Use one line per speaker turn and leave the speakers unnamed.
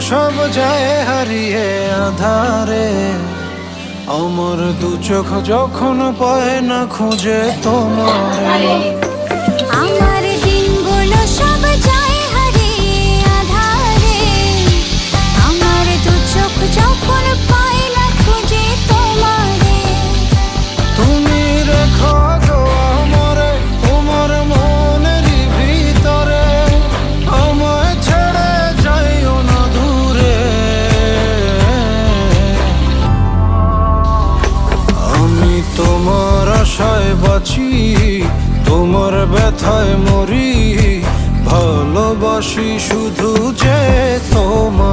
সব যায় হারিয়ে আধারে। আমার দু চোখ যখন পায় না খুঁজে তোমারে।
আমার দিনগুলো সব যায় হারিয়ে আঁধারে। আমার দু চোখ যখন পায় না খুঁজে তোমারে।
তুমি রেখো গো আমারে তোমার মনেরই ভিতরে, আমায় ছেড়ে যাইও না দূরে। আমি তোমার আশায় বাঁচি, তোমার ব্যথায় মরি, ভালোবাসি শুধু যে তোমার।